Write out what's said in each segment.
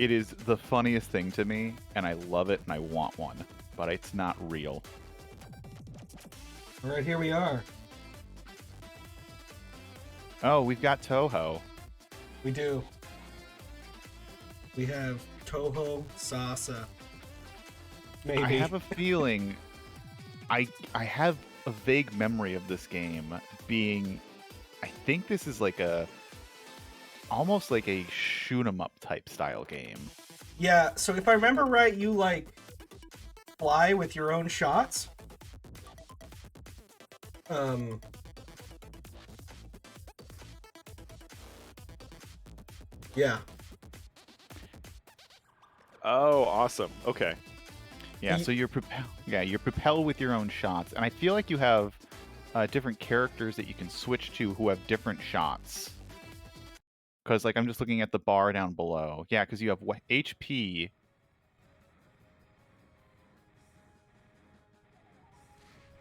It is the funniest thing to me, and I love it, and I want one, but it's not real. All right, here we are. Oh, we've got Touhou. We do. We have Touhou, Sasa. Maybe. I have a feeling... I have a vague memory of this game being... I think this is like a... almost like a shoot 'em up type style game. Yeah, so if I remember right, you like fly with your own shots. Yeah. Oh, awesome. Okay. Yeah, so you're propelled with your own shots, and I feel like you have different characters that you can switch to who have different shots. Because, like, I'm just looking at the bar down below. Yeah, because you have HP.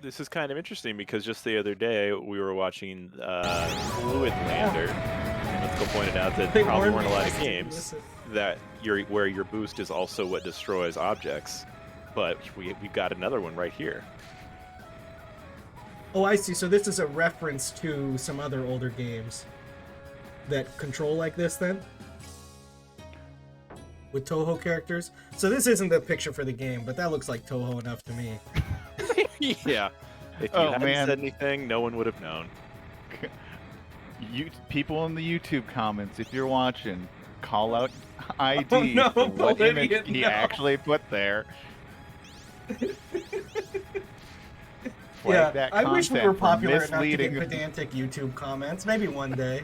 This is kind of interesting because just the other day we were watching Fluid Lander. Let's go pointed out that there probably weren't a lot of games that where your boost is also what destroys objects. But we've got another one right here. Oh, I see. So this is a reference to some other older games that control like this, then? With Touhou characters? So this isn't the picture for the game, but that looks like Touhou enough to me. Yeah. If you hadn't said anything, no one would have known. People in the YouTube comments, if you're watching, call out ID Oh, no, for what Palidian, image he actually put there. Yeah, I wish we were popular enough to misleading... get pedantic YouTube comments. Maybe one day.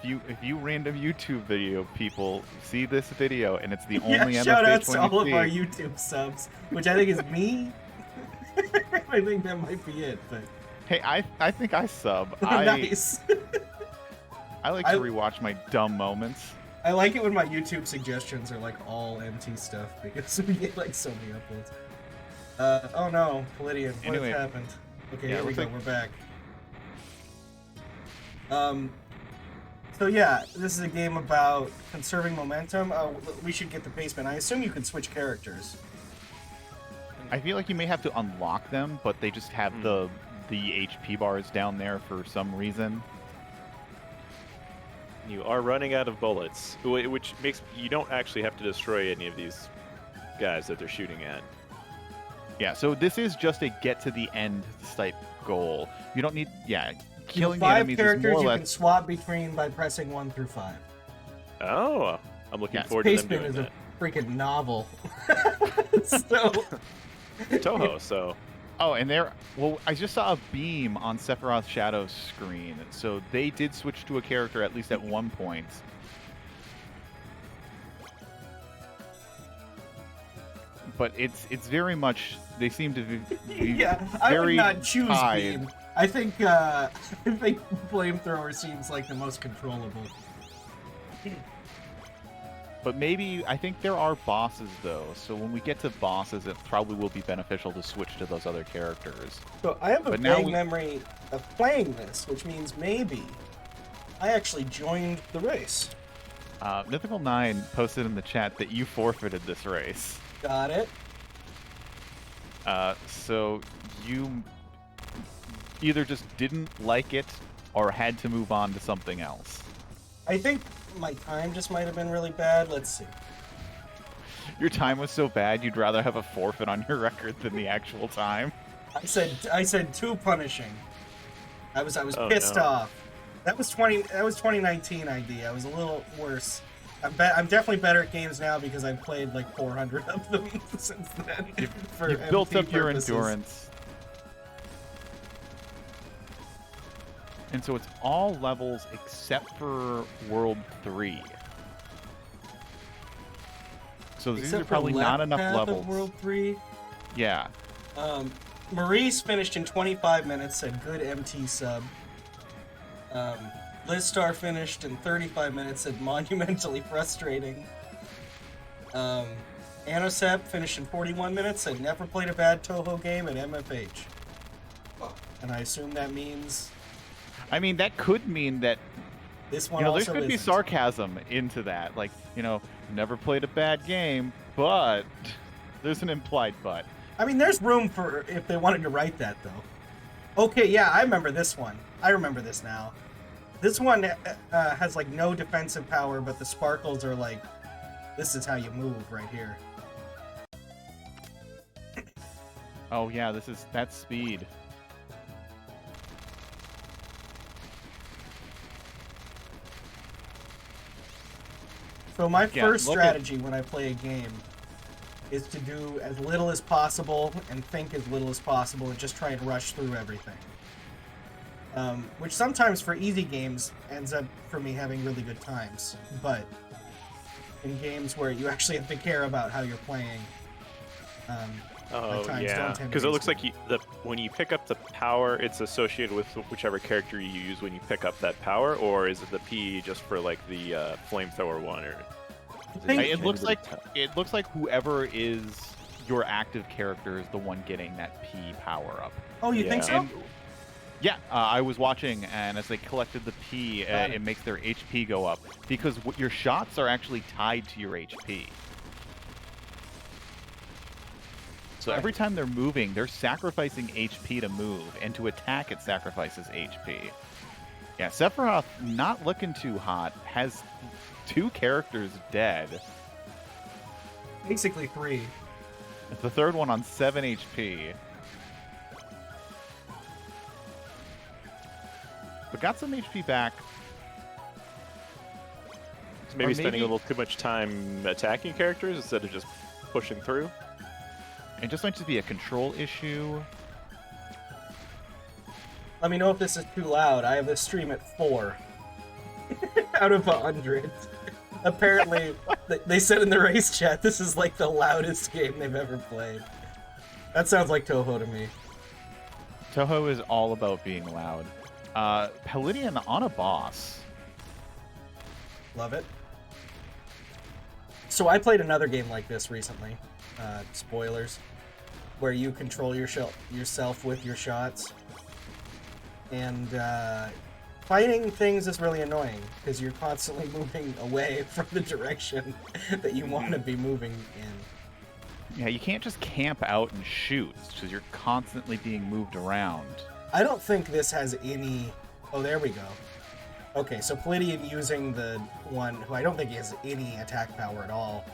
If you random YouTube video people see this video and it's the only MFH shout outs to all of see, our YouTube subs, which I think is me. I think that might be it, but hey, I think I sub. nice. I like to rewatch my dumb moments. I like it when my YouTube suggestions are like all MT stuff because we get like so many uploads. Oh no, Palidian, what has happened? Okay, here we go, we're back. So yeah, this is a game about conserving momentum. We should get the paceman. I assume you can switch characters. I feel like you may have to unlock them, but they just have the HP bars down there for some reason. You are running out of bullets, which makes you don't actually have to destroy any of these guys that they're shooting at. Yeah, so this is just a get to the end type goal. You don't need, killing the 5 enemies characters is more or you less... can swap between by pressing 1 through 5. Oh, I'm looking forward to them doing Paceman is that. a freaking novel. So Touhou, so... Oh, and well, I just saw a beam on SephirothsShadow's screen, so they did switch to a character at least at one point. But it's very much, they seem to be yeah, I would very not choose tied. beam. I think flamethrower seems like the most controllable. But maybe, I think there are bosses though, so when we get to bosses, it probably will be beneficial to switch to those other characters. So I have a vague memory of playing this, which means maybe I actually joined the race. Mythical9 posted in the chat that you forfeited this race. Got it. So you either just didn't like it or had to move on to something else. I think my time just might have been really bad. Let's see. Your time was so bad you'd rather have a forfeit on your record than the actual time. I said too punishing. I was pissed no. off. That was 2019 ID. I was a little worse. I'm definitely better at games now because I've played like 400 of them since then. You've built up your endurance. And so it's all levels except for World 3. So these are probably not enough levels. Of World 3. Yeah. Maurice finished in 25 minutes, said good MT sub. Lizstar finished in 35 minutes, said monumentally frustrating. Anosep finished in 41 minutes, said never played a bad Touhou game at MFH. And I assume that means... I mean, that could mean that This one there also could be isn't. sarcasm into that. Like, never played a bad game, but there's an implied but. I mean, there's room for if they wanted to write that, though. Okay, yeah, I remember this one. I remember this now. This one has, like, no defensive power, but the sparkles are like, this is how you move right here. Oh, yeah, that's speed. So my first strategy when I play a game is to do as little as possible and think as little as possible and just try and rush through everything. Which sometimes for easy games ends up for me having really good times, but in games where you actually have to care about how you're playing, oh yeah, because it looks like when you pick up the power, it's associated with whichever character you use when you pick up that power, or is it the P just for like the flamethrower one? Or it looks like whoever is your active character is the one getting that P power up. Oh, you think so? Yeah, I was watching, and as they collected the P, it makes their HP go up because your shots are actually tied to your HP. So every time they're moving, they're sacrificing HP to move, and to attack, it sacrifices HP. Yeah, Sephiroth, not looking too hot, has 2 characters dead. Basically 3. The third one on 7 HP. But got some HP back. So maybe spending a little too much time attacking characters instead of just pushing through? Mm-hmm. It just might just be a control issue. Let me know if this is too loud. I have this stream at 4 out of 100. Apparently, they said in the race chat this is like the loudest game they've ever played. That sounds like Touhou to me. Touhou is all about being loud. Palidian on a boss. Love it. So I played another game like this recently. Spoilers. Where you control yourself with your shots. And fighting things is really annoying because you're constantly moving away from the direction that you want to be moving in. Yeah, you can't just camp out and shoot because you're constantly being moved around. I don't think this has any... Oh, there we go. Okay, so Palidian using the one who I don't think he has any attack power at all,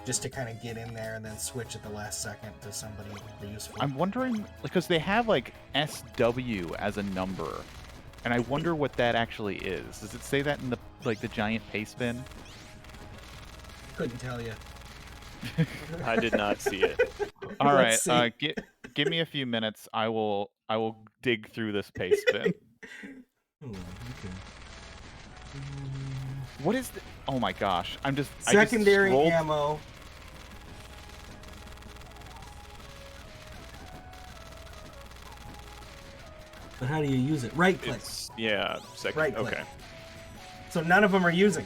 just to kind of get in there and then switch at the last second to somebody useful. I'm wondering, because they have like SW as a number, and I wonder what that actually is. Does it say that in the giant paste bin? Couldn't tell you. I did not see it. All right, give me a few minutes. I will dig through this paste bin. Okay. What is the... Oh my gosh, secondary ammo. But how do you use it? Right click. Right click. Okay. So none of them are using,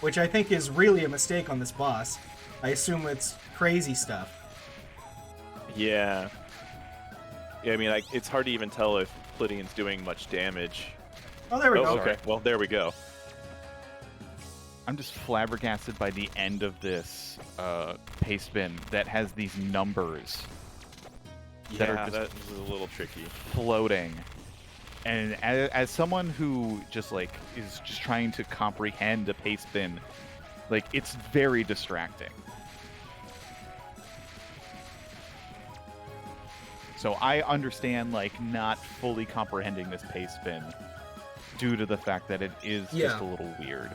which I think is really a mistake on this boss. I assume it's crazy stuff. Yeah. Yeah, I mean, it's hard to even tell if Palidian's doing much damage. Oh, there we go. Okay, well, there we go. I'm just flabbergasted by the end of this paste bin that has these numbers that are just that's a little tricky. Floating. And as someone who just is just trying to comprehend a paste bin, it's very distracting. So I understand not fully comprehending this paste bin due to the fact that it is just a little weird.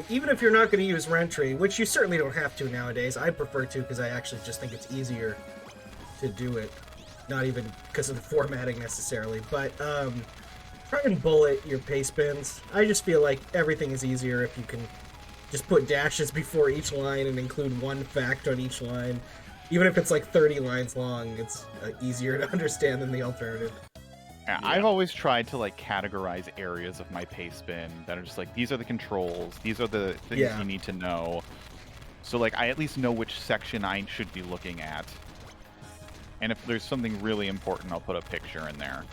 Even if you're not going to use Rentry, which you certainly don't have to nowadays, I prefer to because I actually just think it's easier to do it. Not even because of the formatting necessarily, but try and bullet your paste bins. I just feel like everything is easier if you can just put dashes before each line and include one fact on each line. Even if it's 30 lines long, it's easier to understand than the alternative. Yeah, I've always tried to categorize areas of my paste bin that are just these are the controls, these are the things you need to know. So I at least know which section I should be looking at. And if there's something really important, I'll put a picture in there.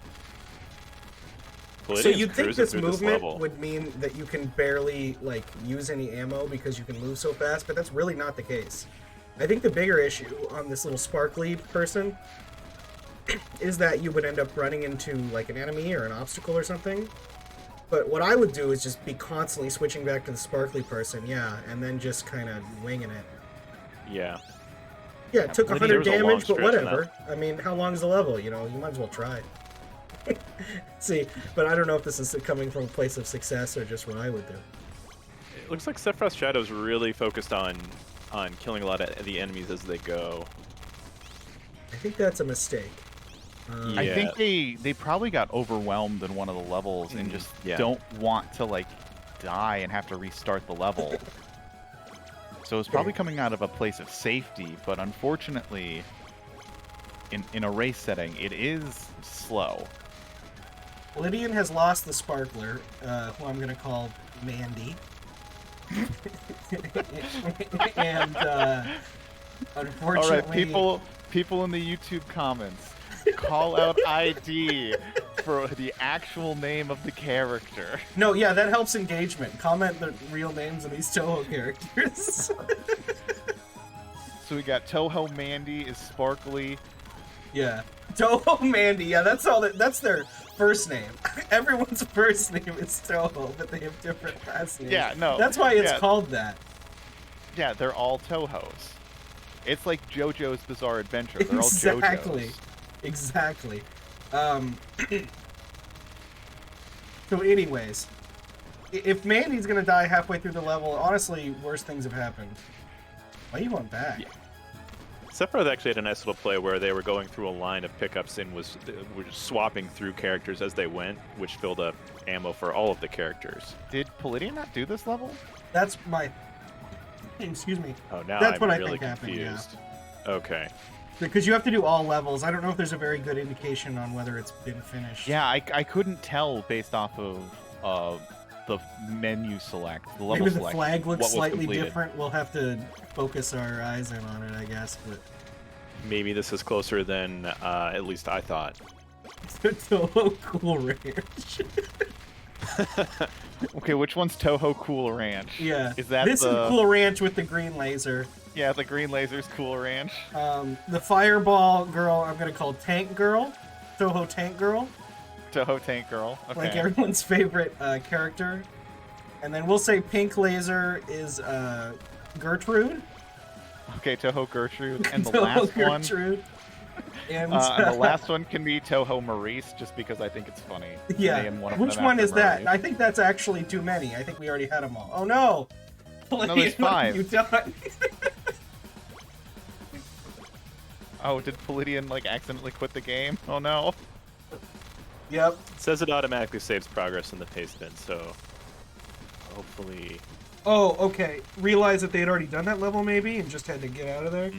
So Palladian's you'd think cruising this through movement level. would mean that you can barely like use any ammo because you can move so fast, but that's really not the case. I think the bigger issue on this little sparkly person is that you would end up running into like an enemy or an obstacle or something. But what I would do is just be constantly switching back to the sparkly person, yeah, and then just kind of winging it. Yeah. Yeah, it took There 100 was a long damage, but stretch in whatever. I mean, how long is the level? You know, you might as well try. See, but I don't know if this is coming from a place of success or just what I would do. It looks like SephirothsShadow's really focused on killing a lot of the enemies as they go. I think that's a mistake. I think they probably got overwhelmed in one of the levels and just don't want to like die and have to restart the level. So it's probably coming out of a place of safety, but unfortunately, in a race setting, it is slow. Palidian has lost the Sparkler, who I'm going to call Mandy. And unfortunately... All right, people in the YouTube comments, call out ID for the actual name of the character. No, yeah, that helps engagement. Comment the real names of these Touhou characters. So we got Touhou Mandy is Sparkly. Yeah. Touhou Mandy, yeah, that's their first name. Everyone's first name is Touhou, but they have different last names. Yeah, no. That's why it's called that. Yeah, they're all Touhous. It's like JoJo's Bizarre Adventure. They're all JoJo's. Exactly. So anyways, if Mandy's gonna die halfway through the level, honestly, worse things have happened. Why are you going back? Yeah. Sephiroth actually had a nice little play where they were going through a line of pickups and were just swapping through characters as they went, which filled up ammo for all of the characters. Did Palidian not do this level? That's my... Excuse me. Oh, now That's I'm what I really think happened, confused. yeah. Okay. Because you have to do all levels. I don't know if there's a very good indication on whether it's been finished. Yeah, I couldn't tell based off of the menu select, the level Maybe the select, flag looks slightly completed. different. We'll have to focus our eyes in on it, I guess. But Maybe this is closer than at least I thought. Touhou Cool Ranch. Okay, which one's Touhou Cool Ranch? Yeah. Is that this the... is Cool Ranch with the green laser. Yeah, the green laser's Cool Ranch. The Fireball girl, I'm gonna call Tank Girl. Touhou Tank Girl. Touhou Tank Girl. Okay. Like everyone's favorite character. And then we'll say Pink Laser is Gertrude. Okay, Touhou Gertrude. And the Touhou last Gertrude. one... And, and the last one can be Touhou Maurice, just because I think it's funny. Yeah. Which one is that? Maurice. I think that's actually too many. I think we already had them all. Oh no! No, there's 5. You done? Oh, did Palidian like accidentally quit the game? Oh no. Yep. It says it automatically saves progress in the paste bin, so hopefully... Oh, okay. Realized that they had already done that level, maybe, and just had to get out of there?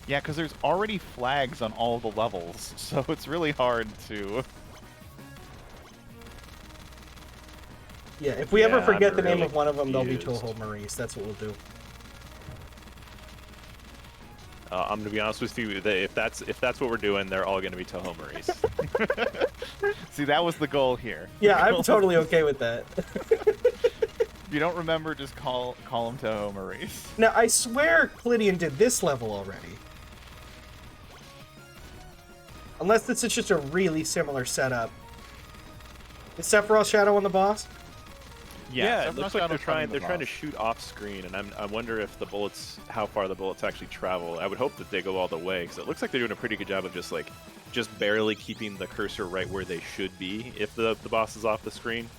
Yeah, because there's already flags on all the levels, so it's really hard to... Yeah, if we ever forget I'm the name really of one of them, they'll be confused. Touhou Maurice. That's what we'll do. I'm gonna be honest with you. If that's what we're doing, they're all gonna be Touhou Maurice. See, that was the goal here. Yeah, I'm totally okay with that. If you don't remember, just call him Touhou Maurice. Now, I swear Palidian did this level already. Unless this is just a really similar setup. Is SephirothsShadow on the boss? Yeah, it Sephiroth looks like they're Shadow's trying to shoot off screen, and I wonder if the bullets, how far the bullets actually travel. I would hope that they go all the way, because it looks like they're doing a pretty good job of just barely keeping the cursor right where they should be if the boss is off the screen.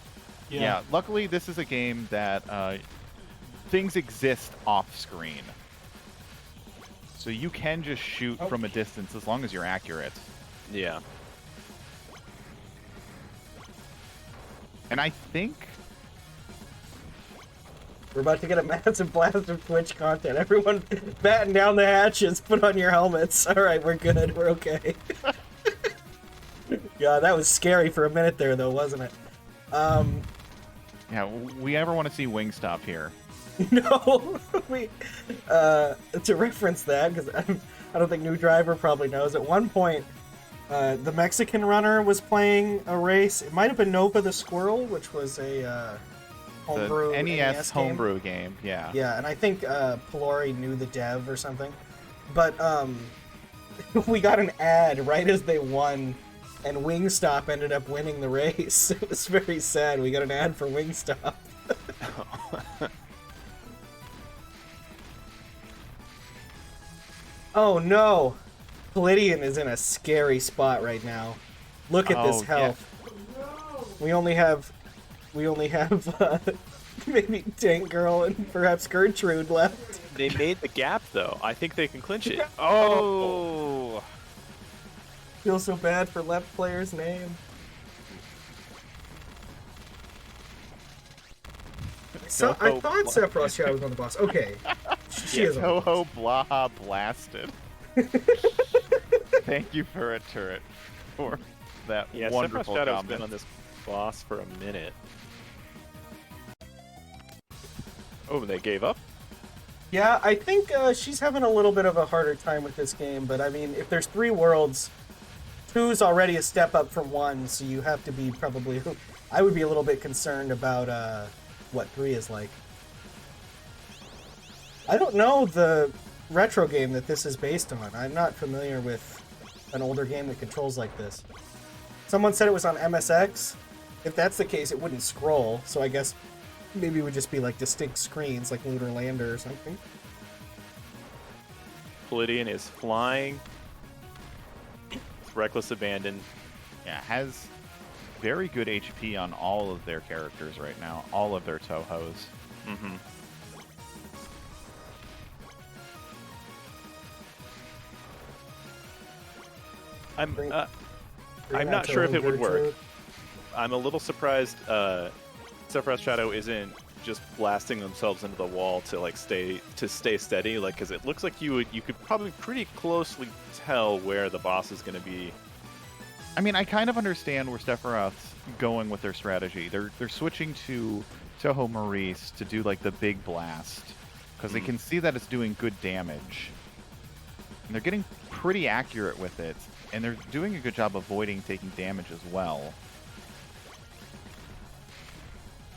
Yeah, luckily this is a game that things exist off screen. So you can just shoot from a distance as long as you're accurate. Yeah. And I think... We're about to get a massive blast of Twitch content. Everyone batten down the hatches, put on your helmets. Alright, we're good, we're okay. Yeah, that was scary for a minute there though, wasn't it? Yeah, we ever want to see Wingstop here. No, to reference that, because I don't think New Driver probably knows, at one point, The Mexican runner was playing a race. It might have been Nova the Squirrel, which was a homebrew the NES game. homebrew game. Yeah. Yeah, and I think Pelori knew the dev or something. But we got an ad right as they won, and Wingstop ended up winning the race. It was very sad. We got an ad for Wingstop. Oh no! Palidian is in a scary spot right now. Look at this health. No. We only have maybe Tank Girl and perhaps Gertrude left. They made the gap, though. I think they can clinch it. Oh. Feel so bad for left player's name. So, I thought SephirothsShadow was on the boss. Okay. She is on the boss. Touhou Blaha blasted. Thank you for a turret for that wonderful SephirothsShadow's comment. been on this boss for a minute. Oh, they gave up? Yeah, I think she's having a little bit of a harder time with this game, but I mean, if there's 3 worlds, 2's already a step up from 1, so you have to be probably... I would be a little bit concerned about what 3 is like. I don't know the retro game that this is based on. I'm not familiar with an older game that controls like this. Someone said it was on MSX. If that's the case, it wouldn't scroll, so I guess maybe it would just be like distinct screens, like Lunar Lander or something. Palidian is flying. With reckless abandon. Yeah, has very good HP on all of their characters right now, all of their Touhous. Mm-hmm. I'm not sure if it would work. I'm a little surprised SephirothsShadow isn't just blasting themselves into the wall to like stay steady, like, because it looks like you could probably pretty closely tell where the boss is going to be. I mean, I kind of understand where Sephiroth's going with their strategy. They're switching to Touhou Maurice to do like the big blast because they can see that it's doing good damage. And they're getting pretty accurate with it, and they're doing a good job avoiding taking damage as well.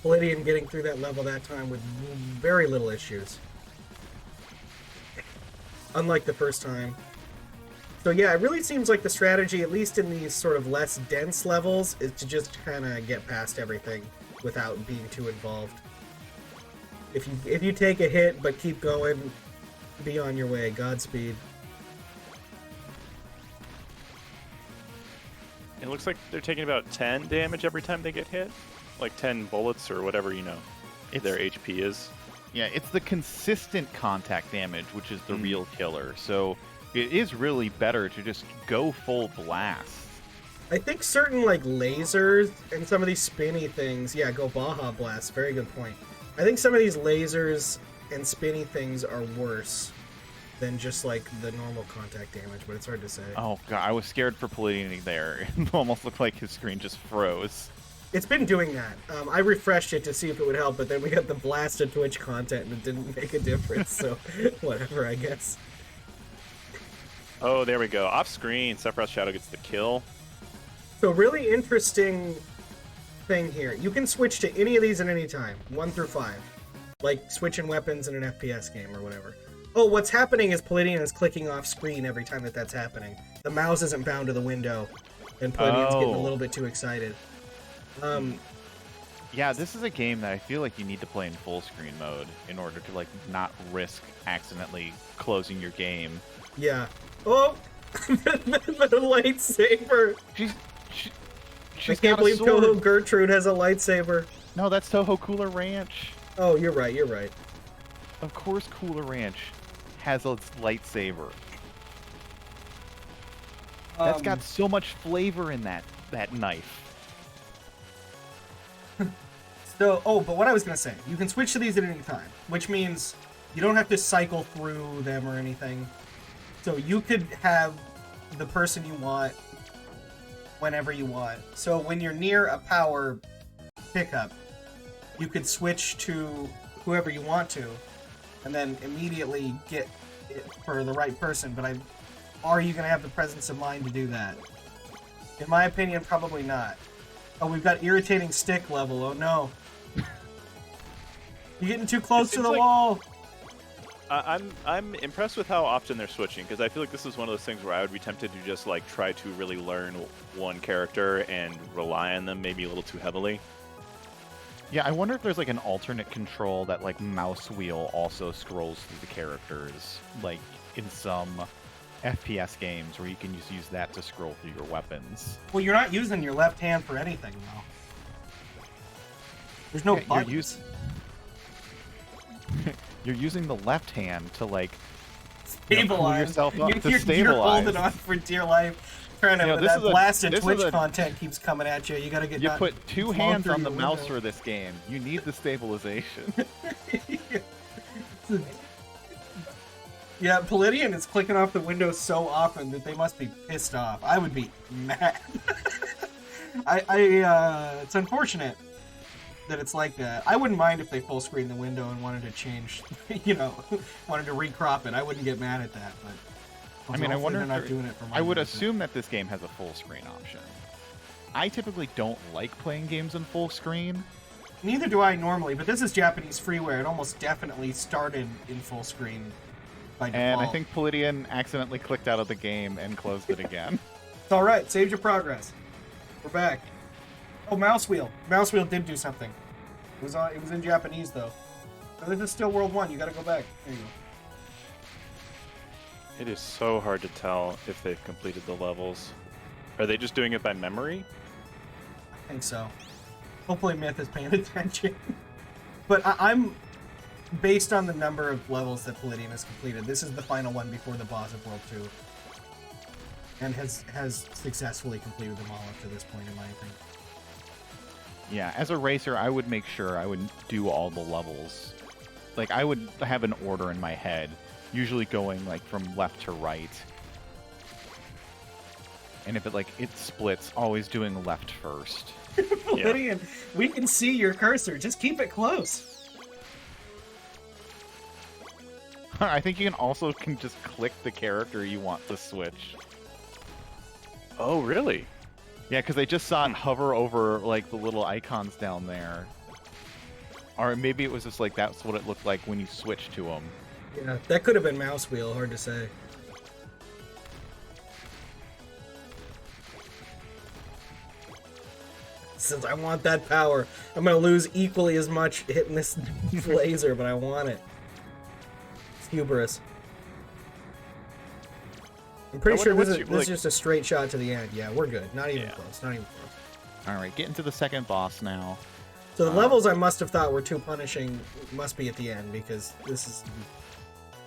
Palidian getting through that level that time with very little issues. Unlike the first time. So yeah, it really seems like the strategy, at least in these sort of less dense levels, is to just kind of get past everything without being too involved. If you take a hit but keep going, be on your way. Godspeed. It looks like they're taking about 10 damage every time they get hit. Like 10 bullets or whatever, their HP is. Yeah, it's the consistent contact damage, which is the real killer. So it is really better to just go full blast. I think certain, like, lasers and some of these spinny things... Yeah, go Baja Blast. Very good point. I think some of these lasers and spinny things are worse than just, like, the normal contact damage, but it's hard to say. Oh, God, I was scared for Palidian there. It almost looked like his screen just froze. It's been doing that. I refreshed it to see if it would help, but then we got the blasted Twitch content and it didn't make a difference, so whatever, I guess. Oh, there we go. Off screen, SephirothsShadow gets the kill. So really interesting thing here. You can switch to any of these at any time, 1 through 5. Like switching weapons in an FPS game or whatever. Oh, what's happening is Palidian is clicking off screen every time that's happening. The mouse isn't bound to the window, and Palidian's getting a little bit too excited. Yeah, this is a game that I feel like you need to play in full screen mode in order to like not risk accidentally closing your game. Yeah. Oh, the lightsaber. She's I can't got a believe sword. Touhou Gertrude has a lightsaber. No, that's Touhou Cooler Ranch. Oh, you're right. You're right. Of course, Cooler Ranch has a lightsaber. That's got so much flavor in that knife. So, but what I was going to say, you can switch to these at any time, which means you don't have to cycle through them or anything. So you could have the person you want whenever you want. So when you're near a power pickup, you could switch to whoever you want to, and then immediately get it for the right person. But are you going to have the presence of mind to do that? In my opinion, probably not. Oh, we've got irritating stick level. Oh no. You're getting too close to the wall. I'm impressed with how often they're switching, because I feel like this is one of those things where I would be tempted to just like try to really learn one character and rely on them maybe a little too heavily. Yeah, I wonder if there's like an alternate control that like mouse wheel also scrolls through the characters, like in some FPS games where you can just use that to scroll through your weapons. Well, you're not using your left hand for anything, though. There's no buttons. You're using the left hand to like stabilize yourself up, to you're stabilize. holding on for dear life. Trying to, that blasted Twitch content keeps coming at you. You gotta get. You put two hands on the mouse for this game. You need the stabilization. Yeah, Palidian is clicking off the window so often that they must be pissed off. I would be mad. It's unfortunate that it's like that. I wouldn't mind if they full screen the window and wanted to change, wanted to recrop it. I wouldn't get mad at that, but I mean, I wonder if they're not doing it for my I would benefit. assume that this game has a full screen option. I typically don't like playing games in full screen. Neither do I normally, but this is Japanese freeware. It almost definitely started in full screen by default. And I think Palidian accidentally clicked out of the game and closed it again. It's alright, saved your progress. We're back. Oh, mouse wheel. Mouse wheel did do something. It was in Japanese though. So this is still World 1, you gotta go back. There you go. It is so hard to tell if they've completed the levels. Are they just doing it by memory? I think so. Hopefully Myth is paying attention. But I'm based on the number of levels that Palidian has completed. This is the final one before the boss of World 2. And has successfully completed them all up to this point, in my opinion. Yeah, as a racer, I would make sure I would do all the levels. Like, I would have an order in my head, usually going, like, from left to right. And if it splits, always doing left first. Palidian, we can see your cursor. Just keep it close. I think you can just click the character you want to switch. Oh, really? Yeah, because I just saw it hover over, like, the little icons down there. Or maybe it was just like, that's what it looked like when you switched to them. Yeah, that could have been mouse wheel, hard to say. Since I want that power, I'm gonna lose equally as much hitting this laser, but I want it. It's hubris. I'm pretty sure this is just a straight shot to the end. Yeah, we're good. Not even close. Not even close. Alright, getting to the second boss now. So the levels I must have thought were too punishing must be at the end, because this is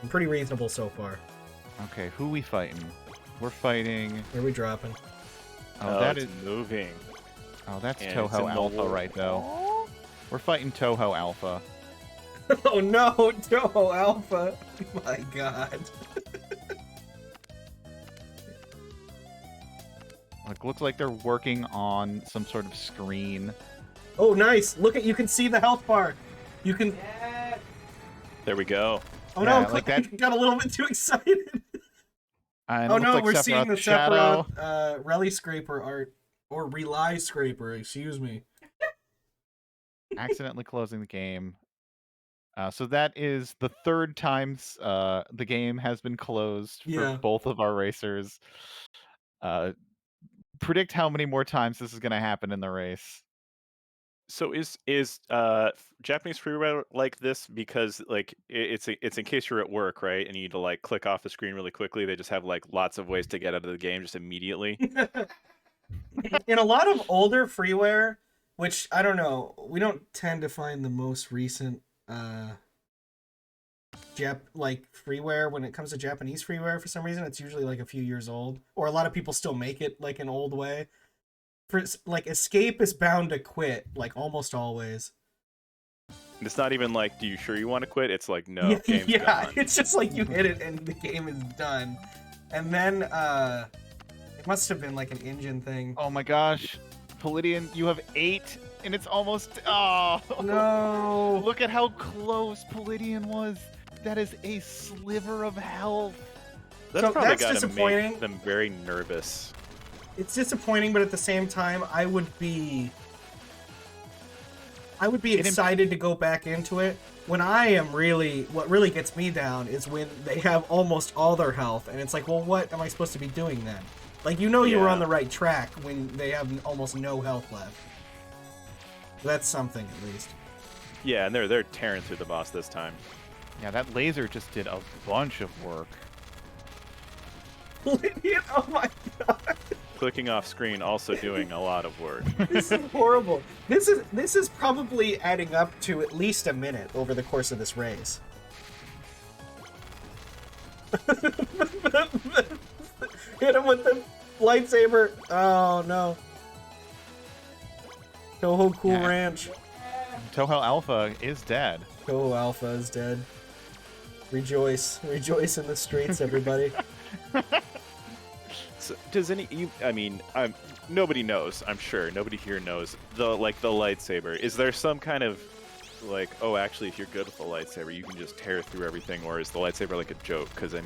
pretty reasonable so far. Okay, who we fighting? We're fighting... Where are we dropping? Oh, that it's is... moving. Oh, that's And Touhou Alpha right, though. We're fighting Touhou Alpha. Oh no, Touhou Alpha! My god. Looks like they're working on some sort of screen. Oh, nice! Look at, you can see the health bar. You can. There we go. Oh Yeah, no! like that. Got a little bit too excited. And Oh it looks no, like we're seeing the SephirothsShadow. Sephiroth Rally Scraper art, or Rely Scraper. Excuse me. Accidentally closing the game. So that is the third time the game has been closed for both of our racers. Predict how many more times this is going to happen in the race. So is Japanese freeware like this because like it's in case you're at work, right, and you need to like click off the screen really quickly? They just have like lots of ways to get out of the game just immediately. In a lot of older freeware, which I don't know, we don't tend to find the most recent freeware when it comes to Japanese freeware. For some reason, it's usually like a few years old, or a lot of people still make it like an old way. For like, escape is bound to quit, like almost always. It's not even like, do you sure you want to quit? It's like, no, game's gone. It's just like you hit it and the game is done. And then it must have been like an engine thing. Oh my gosh, Palidian, you have 8, and it's almost. Oh no! Look at how close Palidian was. That is a sliver of health. That's probably that's gotta disappointing. make them very nervous. It's disappointing, but at the same time, I would be excited to go back into it. When what really gets me down is when they have almost all their health, and it's like, well, what am I supposed to be doing then? Like, you were on the right track when they have almost no health left. That's something, at least. Yeah, and they're tearing through the boss this time. Yeah, that laser just did a bunch of work. Palidian, oh my god. Clicking off screen also doing a lot of work. This is horrible. This is probably adding up to at least a minute over the course of this race. Hit him with the lightsaber. Oh no. Touhou Cool Ranch. Touhou Alpha is dead. Touhou Alpha is dead. Rejoice. Rejoice in the streets, everybody. So, does nobody knows, I'm sure. Nobody here knows the lightsaber. Is there some kind of like, oh, actually, if you're good with the lightsaber, you can just tear through everything, or is the lightsaber like a joke? Because I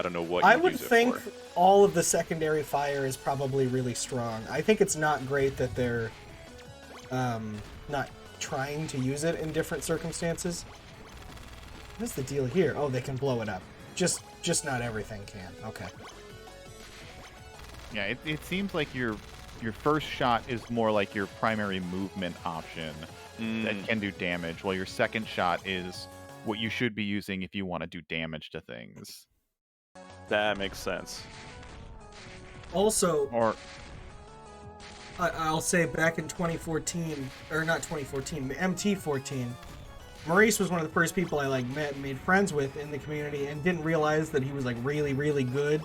don't know what you I would use it think for. all of the secondary fire is probably really strong. I think it's not great that they're not trying to use it in different circumstances. What's the deal here? Oh, they can blow it up. Just not everything can. Okay. Yeah, it seems like your first shot is more like your primary movement option that can do damage, while your second shot is what you should be using if you want to do damage to things. That makes sense. Also, Or I'll say back in 2014, or not 2014, MT14, Maurice was one of the first people I met and made friends with in the community, and didn't realize that he was really, really good.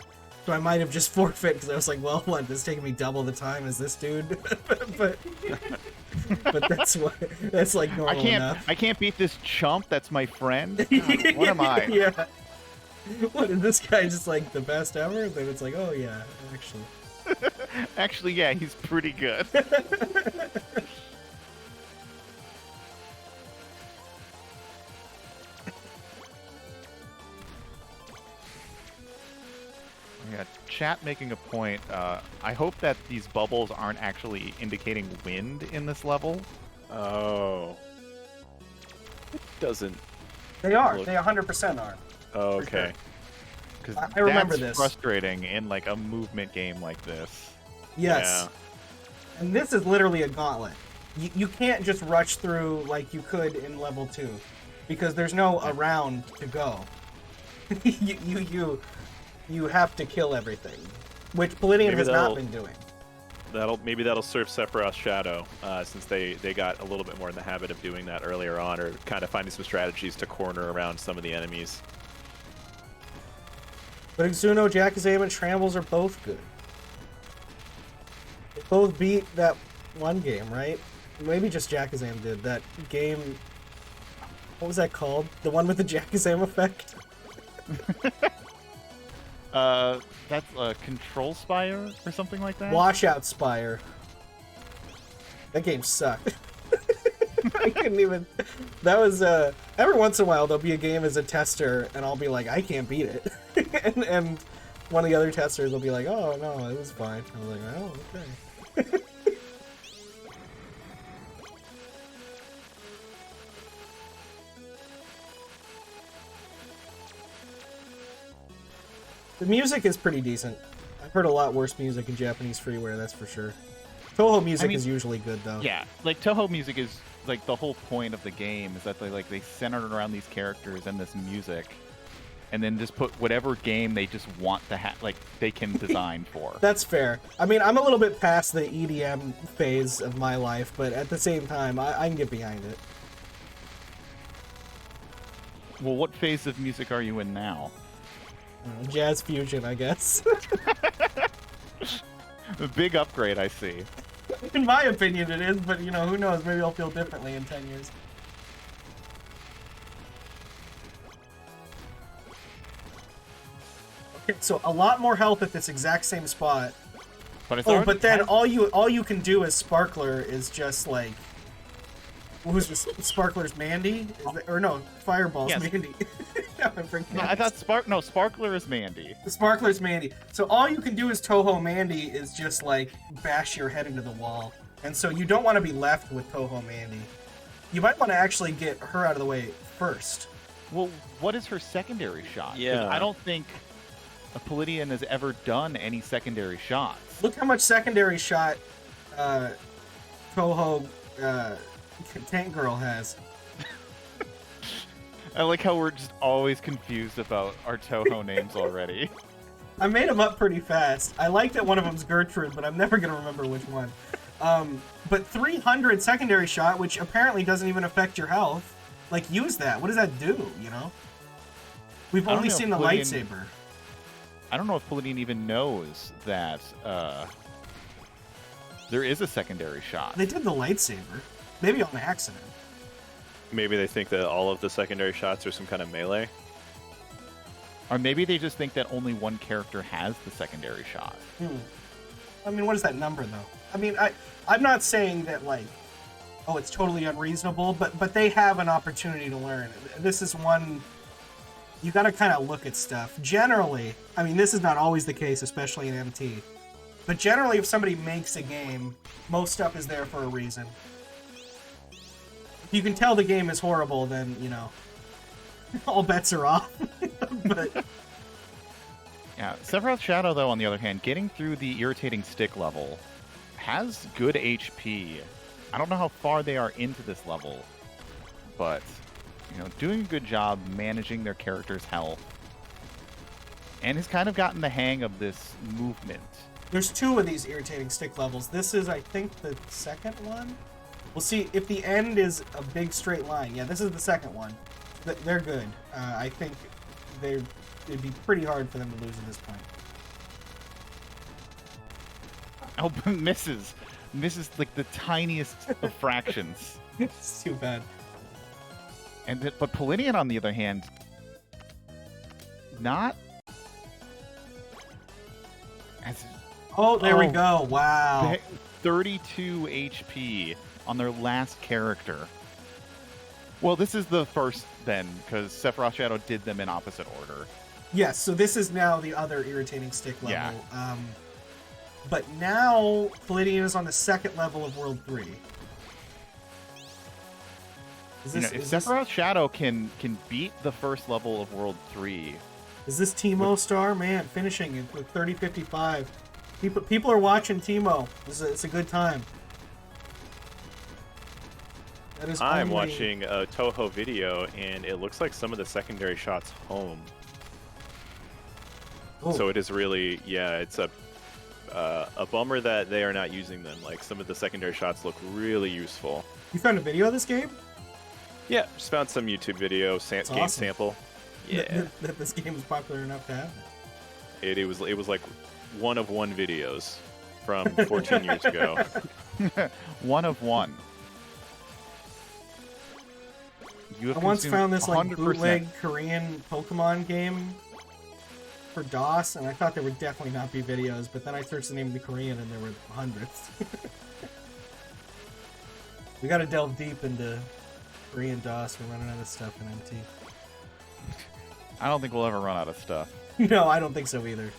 So I might have just forfeit because I was like, well, what? This is taking me double the time as this dude. but that's like normal enough. I can't beat this chump that's my friend. God, what am I? Yeah. What is this guy just like the best ever? Then it's like, oh yeah, actually. Actually, yeah, he's pretty good. Yeah, chat making a point. I hope that these bubbles aren't actually indicating wind in this level. Oh. It doesn't. They are. Look. They 100% are. Oh, okay. Because I remember that's this. frustrating in like a movement game like this. Yes. Yeah. And this is literally a gauntlet. You can't just rush through like you could in level 2, because there's no around to go. You have to kill everything, which Palidian has not been doing. Maybe that'll serve SephirothsShadow, since they got a little bit more in the habit of doing that earlier on, or kind of finding some strategies to corner around some of the enemies. But Exuno, Jakazam, and Trambles are both good. They both beat that one game, right? Maybe just Jakazam did. That game... What was that called? The one with the Jakazam effect? That's Control Spire or something like that? Washout Spire. That game sucked. I couldn't even... That was, every once in a while there'll be a game as a tester, and I'll be like, I can't beat it. and one of the other testers will be like, oh, no, it was fine. I was like, oh, okay. The music is pretty decent. I've heard a lot worse music in Japanese freeware, that's for sure. Touhou music is usually good, though. Yeah, like Touhou music is like the whole point of the game is that they center it around these characters and this music, and then just put whatever game they just want to have, like they can design for. That's fair. I mean, I'm a little bit past the EDM phase of my life, but at the same time, I can get behind it. Well, what phase of music are you in now? Jazz fusion, I guess. A big upgrade, I see. In my opinion, it is, but you know, who knows? Maybe I'll feel differently in 10 years. Okay, so a lot more health at this exact same spot. But it's but then all you can do as Sparkler is just like, who's this? Sparkler's Mandy? Or no, Fireball's Yes. Mandy. I forget. I thought Sparkler is Mandy. The Sparkler's Mandy. So all you can do as Touhou Mandy is just like bash your head into the wall. And so you don't want to be left with Touhou Mandy. You might want to actually get her out of the way first. Well, what is her secondary shot? 'Cause Yeah. I don't think a Palidian has ever done any secondary shots. Look how much secondary shot Touhou Tank Girl has. I like how we're just always confused about our Touhou names already. I made them up pretty fast. I like that one of them's Gertrude, but I'm never going to remember which one. But 300 secondary shot, which apparently doesn't even affect your health. Like, use that. What does that do, you know? We've I don't only know seen the if Palidian- lightsaber. I don't know if Palidian even knows that there is a secondary shot. They did the lightsaber. Maybe on accident. Maybe they think that all of the secondary shots are some kind of melee. Or maybe they just think that only one character has the secondary shot. I mean, what is that number, though? I mean, I'm not saying that, like, oh, it's totally unreasonable, but they have an opportunity to learn. This is one... You gotta kind of look at stuff. Generally, I mean, this is not always the case, especially in MT. But generally, if somebody makes a game, most stuff is there for a reason. If you can tell the game is horrible, then, you know, all bets are off. But Yeah, SephirothsShadow, though, on the other hand, getting through the irritating stick level has good HP. I don't know how far they are into this level, but, you know, doing a good job managing their character's health. And has kind of gotten the hang of this movement. there's two of these irritating stick levels. This is, I think, the second one? We'll see if the end is a big straight line. Yeah, this is the second one. They're good. I think it'd be pretty hard for them to lose at this point. Oh, but misses like the tiniest of fractions. It's too bad. But Palidian, on the other hand, not as... Oh, there we go. Wow. 32 HP on their last character. Well, this is the first then, because SephirothsShadow did them in opposite order. Yes, so this is now the other irritating stick level. Yeah. But now Palidian is on the second level of World 3. Is You this, know, if is this, SephirothsShadow can beat the first level of World 3, is this Teemo star? Man, finishing it with 30-55. People are watching Teemo. It's a good time. That is I'm only- watching a Touhou video, and it looks like some of the secondary shots home. Oh. So it is really, yeah, it's a bummer that they are not using them. Like, some of the secondary shots look really useful. You found a video of this game? Yeah, just found some YouTube video, That's game awesome. sample. Yeah, That this game is popular enough to have. it was like one of one videos from 14 years ago. one of one. You have I once consumed found this like 100%. bootleg Korean Pokemon game for DOS, and I thought there would definitely not be videos, but then I searched the name of the Korean and there were hundreds. We gotta delve deep into Korean DOS. We're running out of stuff in MT. I don't think we'll ever run out of stuff. No, I don't think so either.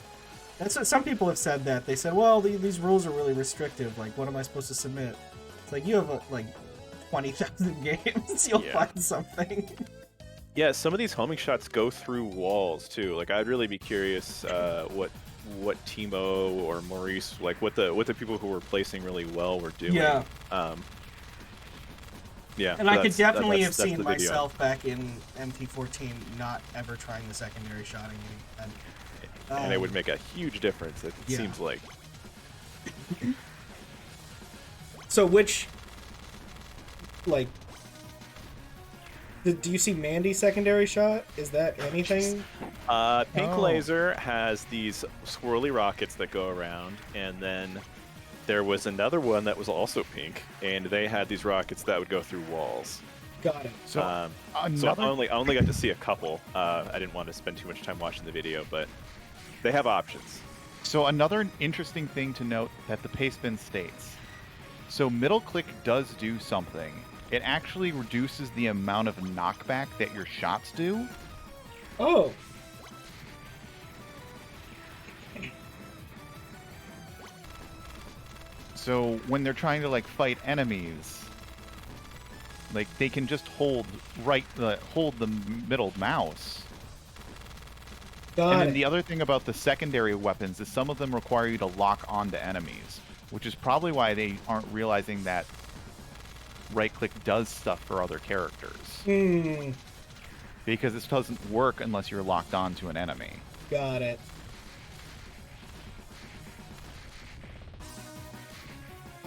That's what some people have said. That they said, well, these rules are really restrictive. Like, what am I supposed to submit? It's like, you have like 20,000 games. You'll Yeah. find something. Yeah, some of these homing shots go through walls too. Like, I'd really be curious what Teemo or Maurice, like what the people who were placing really well were doing. Yeah. Yeah. And I could definitely have that's seen the video. myself back in MT14 not ever trying the secondary shotting game. And it would make a huge difference, it Yeah. seems like. So which, like, do you see Mandy secondary shot? Is that anything? Pink Oh. Laser has these swirly rockets that go around, and then there was another one that was also pink, and they had these rockets that would go through walls. Got it. So So I only got to see a couple. I didn't want to spend too much time watching the video, but they have options. So another interesting thing to note that the pastebin states. So middle click does do something. It actually reduces the amount of knockback that your shots do. Oh. So when they're trying to like fight enemies, like they can just hold the middle mouse. Got And it. then the other thing about the secondary weapons is some of them require you to lock onto enemies, which is probably why they aren't realizing that right-click does stuff for other characters. Hmm. Because this doesn't work unless you're locked onto an enemy. Got it.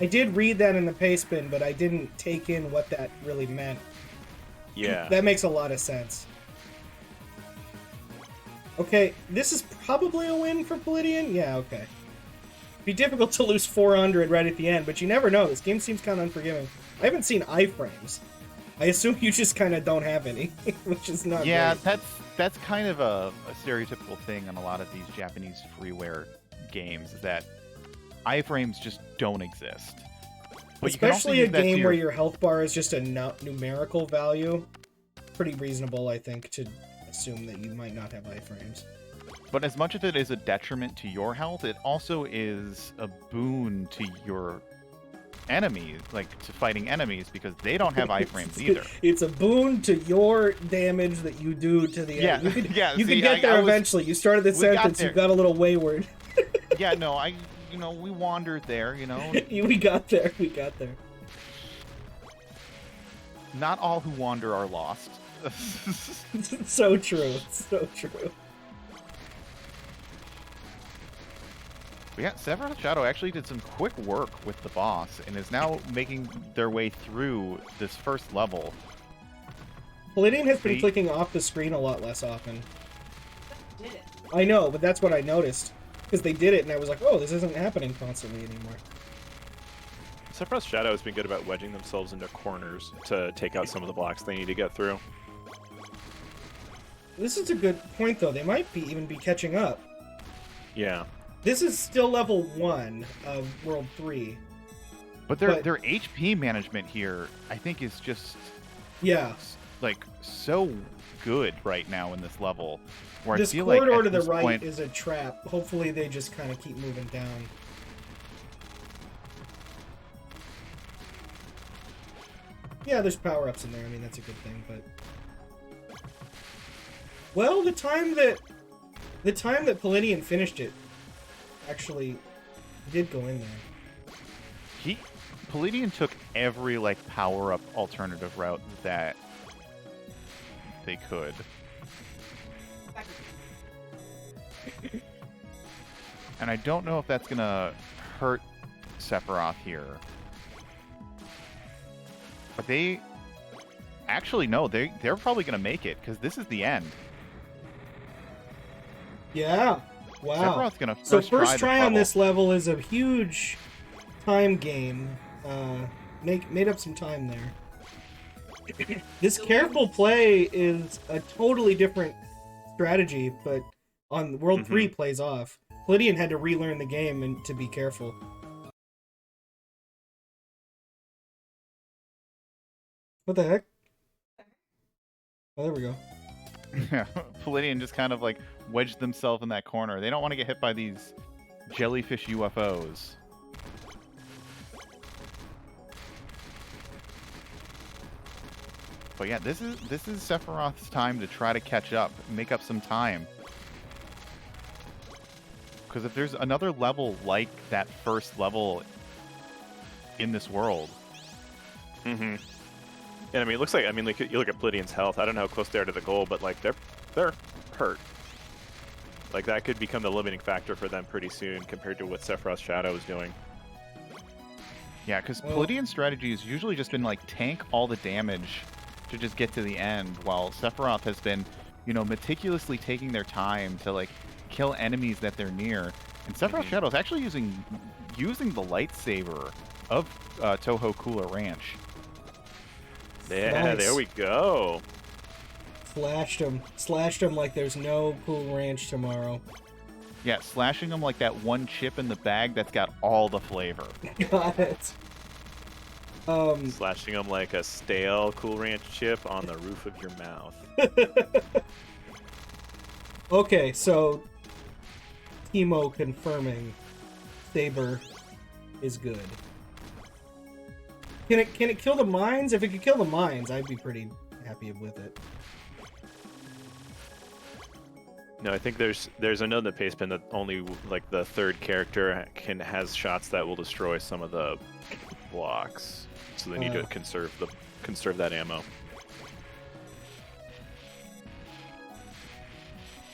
I did read that in the paste bin, but I didn't take in what that really meant. Yeah. That makes a lot of sense. Okay, this is probably a win for Palidian? Yeah, okay. It'd be difficult to lose 400 right at the end, but you never know. This game seems kind of unforgiving. I haven't seen iframes. I assume you just kind of don't have any, which is not Yeah, great. that's kind of a stereotypical thing on a lot of these Japanese freeware games, is that iframes just don't exist. But you can also Especially a use that to game your- where your health bar is just a numerical value. Pretty reasonable, I think, to assume that you might not have iframes. But as much as it is a detriment to your health, it also is a boon to your enemies, like to fighting enemies, because they don't have iframes either. It's a boon to your damage that you do to the Yeah, enemy. You could, yeah, you see, could get there I was- eventually. You started the we got sentence, you there. got a little wayward. Yeah, no, we wandered there, We got there, we got there. Not all who wander are lost. It's so true, it's so true. But yeah, SephirothsShadow actually did some quick work with the boss and is now making their way through this first level. Palidian has been They- clicking off the screen a lot less often. Did it? I know, but that's what I noticed. Because they did it, and I was like, oh, this isn't happening constantly anymore. SephirothsShadow has been good about wedging themselves into corners to take out some of the blocks they need to get through. This is a good point, though. They might even be catching up. Yeah. This is still level 1 of World 3. But their HP management here, I think, is just Yeah. like so good right now in this level. Where This I feel corridor like to at the this right point, is a trap. Hopefully they just kind of keep moving down. Yeah, there's power-ups in there. I mean, that's a good thing, but... Well, the time that Palidian finished it actually did go in there. Palidian took every like power-up alternative route that they could. Back. And I don't know if that's gonna hurt Sephiroth here. But they actually no, they're probably gonna make it, because this is the end. Yeah. Wow. Sephiroth's gonna So first first try on level. this level is a huge time gain. Made up some time there. This careful play is a totally different strategy, but on World 3 plays off. Palidian had to relearn the game and to be careful. What the heck? Oh, there we go. Yeah, Palidian just kind of like wedged themselves in that corner. They don't want to get hit by these jellyfish UFOs. But yeah, this is Sephiroth's time to try to catch up, make up some time. Because if there's another level like that first level in this world, Mm-hmm. And I mean, it looks like, like, you look at Palidian's health. I don't know how close they are to the goal, but like they're hurt. Like that could become the limiting factor for them pretty soon compared to what SephirothsShadow is doing. yeah, because Well- Palladian's strategy has usually just been like tank all the damage to just get to the end, while Sephiroth has been, meticulously taking their time to like kill enemies that they're near. And SephirothsShadow is actually using the lightsaber of Touhou Cooler Ranch. Yeah, Nice. there we go. Slashed him like there's no Cool Ranch tomorrow. Yeah, slashing them like that one chip in the bag that's got all the flavor. Got it. Slashing them like a stale Cool Ranch chip on the roof of your mouth. Okay, so Timo confirming Saber is good. Can it kill the mines? If it could kill the mines, I'd be pretty happy with it. No, I think there's another pace pin that only like the third character has shots that will destroy some of the blocks, so they need to conserve that ammo.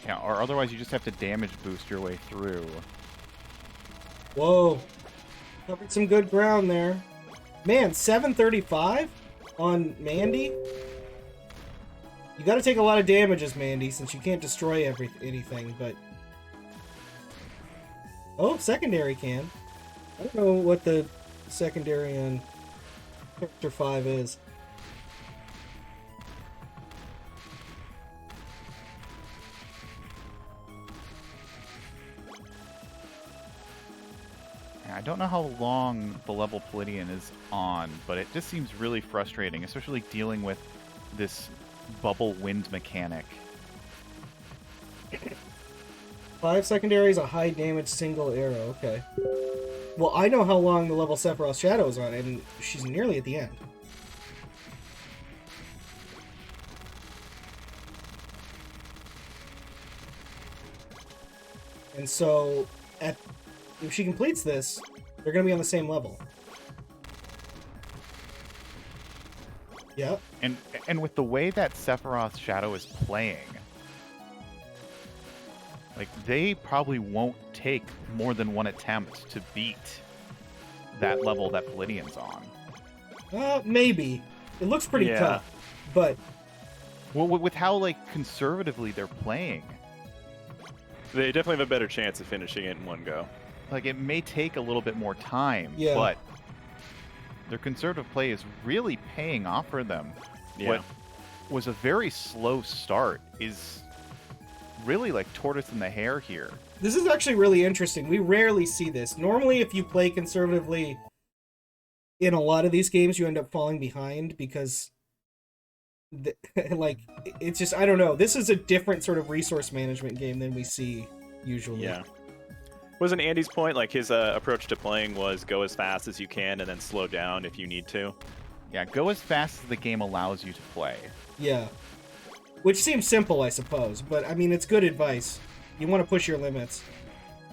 Yeah, or otherwise you just have to damage boost your way through. Whoa, covered some good ground there. Man, 735 on Mandy. You got to take a lot of damages, Mandy, since you can't destroy anything, but... Oh, secondary can. I don't know what the secondary on Character 5 is. I don't know how long the level Palidian is on, but it just seems really frustrating, especially dealing with this bubble wind mechanic. 5 secondary is a high damage single arrow, okay. Well, I know how long the level SephirothsShadow is on, and she's nearly at the end. And so, if she completes this, they're going to be on the same level. Yep. And with the way that SephirothsShadow is playing, like, they probably won't take more than one attempt to beat that level that Palidian's on. Maybe. It looks pretty tough, but... Well, with how, like, conservatively they're playing. They definitely have a better chance of finishing it in one go. Like, it may take a little bit more time, yeah. But their conservative play is really paying off for them. Yeah. What was a very slow start is really like tortoise in the hare here. This is actually really interesting. We rarely see this. Normally, if you play conservatively in a lot of these games, you end up falling behind because, like, it's just, I don't know. This is a different sort of resource management game than we see usually. Yeah. Wasn't Andy's point, like, his approach to playing was go as fast as you can and then slow down if you need to? Yeah, go as fast as the game allows you to play. Yeah. Which seems simple, I suppose, but, I mean, it's good advice. You want to push your limits.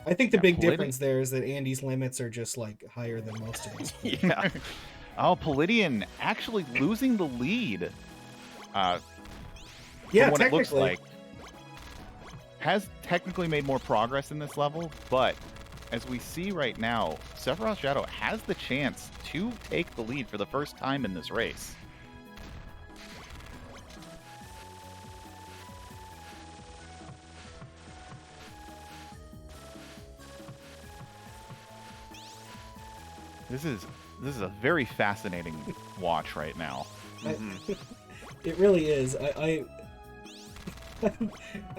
I think the big difference there is that Andy's limits are just, like, higher than most of these. Yeah. Oh, Palidian actually losing the lead. Yeah, from what technically. it looks like. Has technically made more progress in this level, but as we see right now, SephirothsShadow has the chance to take the lead for the first time in this race. This is a very fascinating watch right now. It really is. I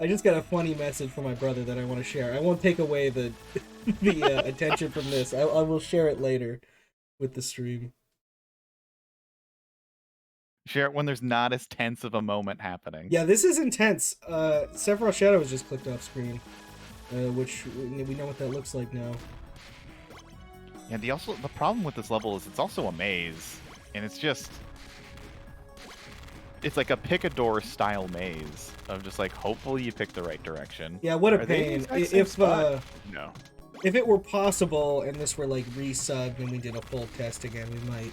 just got a funny message from my brother that I want to share. I won't take away the attention from this. I will share it later with the stream. Share it when there's not as tense of a moment happening. Yeah, this is intense. SephirothsShadow was just clicked off screen, which we know what that looks like now. Yeah, the problem with this level is it's also a maze, and it's like a pick-a-door style maze of just like, hopefully you pick the right direction. Yeah, what a Are they pain. in the exact same spot? No. If it were possible and this were like resubbed and we did a full test again, we might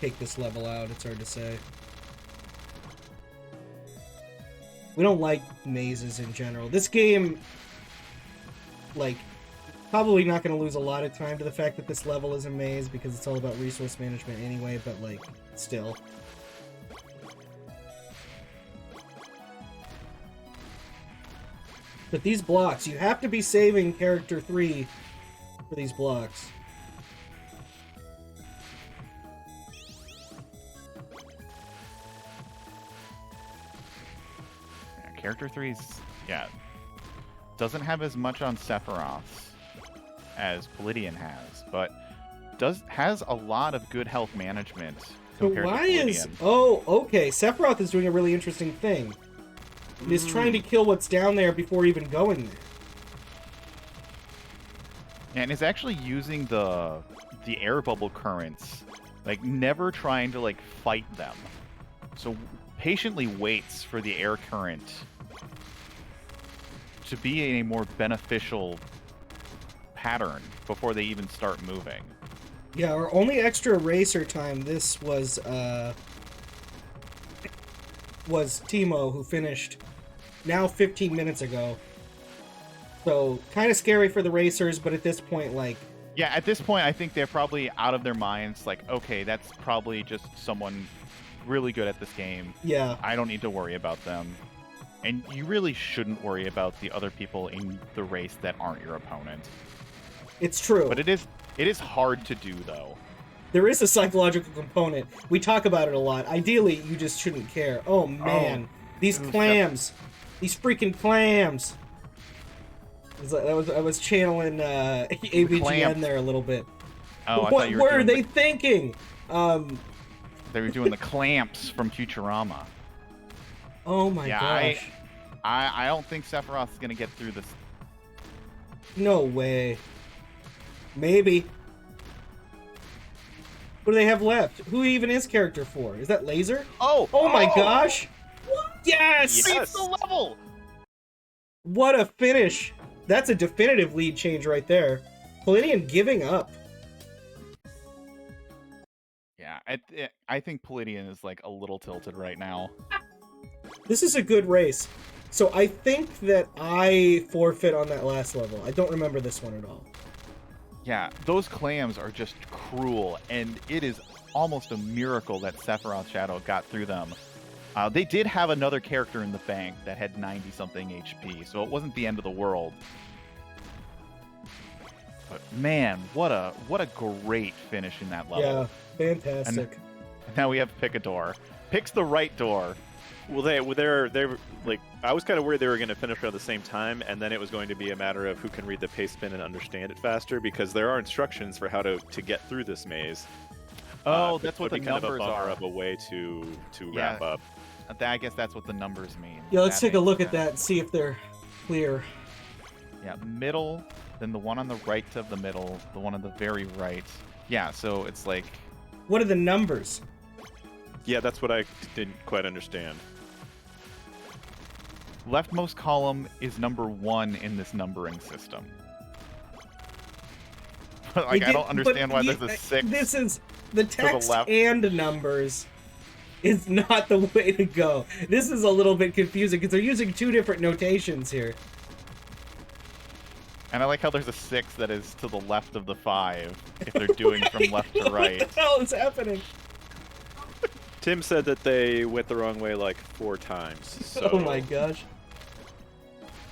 take this level out. It's hard to say. We don't like mazes in general. This game, like, probably not going to lose a lot of time to the fact that this level is a maze because it's all about resource management anyway, but like, still. But these blocks, you have to be saving character 3 for these blocks. Yeah, character 3's, doesn't have as much on Sephiroth as Palidian has, but has a lot of good health management So compared why to is... Palidian. Oh, okay. Sephiroth is doing a really interesting thing. Is trying to kill what's down there before even going there. And is actually using the air bubble currents, like never trying to like fight them. So patiently waits for the air current to be in a more beneficial pattern before they even start moving. Yeah, our only extra racer time this was Timo, who finished now 15 minutes ago. So, kind of scary for the racers, but at this point, like... Yeah, at this point, I think they're probably out of their minds, like, okay, that's probably just someone really good at this game. Yeah. I don't need to worry about them. And you really shouldn't worry about the other people in the race that aren't your opponent. It's true. But it is hard to do, though. There is a psychological component. We talk about it a lot. Ideally, you just shouldn't care. Oh, man. These clams. These freaking clams. I was channeling AVGN there a little bit. Oh, I what thought you were doing they thinking? They were doing the clamps from Futurama. Oh my gosh. I don't think Sephiroth is going to get through this. No way. Maybe. What do they have left? Who even is character 4? Is that Laser? Oh my gosh! Yes! Beats the level! What a finish! That's a definitive lead change right there. Palidian giving up. Yeah, I think Palidian is like a little tilted right now. This is a good race. So I think that I forfeit on that last level. I don't remember this one at all. Yeah, those clams are just cruel, and it is almost a miracle that SephirothsShadow got through them. They did have another character in the bank that had 90-something HP, so it wasn't the end of the world. But man, what a great finish in that level. Yeah, fantastic. And now we have Pick a Door. Picks the right door. Well, they're like, I was kind of worried they were going to finish around the same time, and then it was going to be a matter of who can read the pace spin and understand it faster, because there are instructions for how to get through this maze. Oh, that's what the kind numbers of a bummer are. of a way to wrap up. I guess that's what the numbers mean. Yeah, let's take a look makes at that and see if they're clear. Yeah, middle, then the one on the right of the middle, the one on the very right. Yeah, so it's like... What are the numbers? Yeah, that's what I didn't quite understand. Leftmost column is number 1 in this numbering system. I don't understand why there's a 6. This is the text left. and numbers is not the way to go. This is a little bit confusing because they're using 2 different notations here. And I like how there's a 6 that is to the left of the 5 if they're doing from left to right. What the hell is happening? Tim said that they went the wrong way like 4 times. So. Oh my gosh.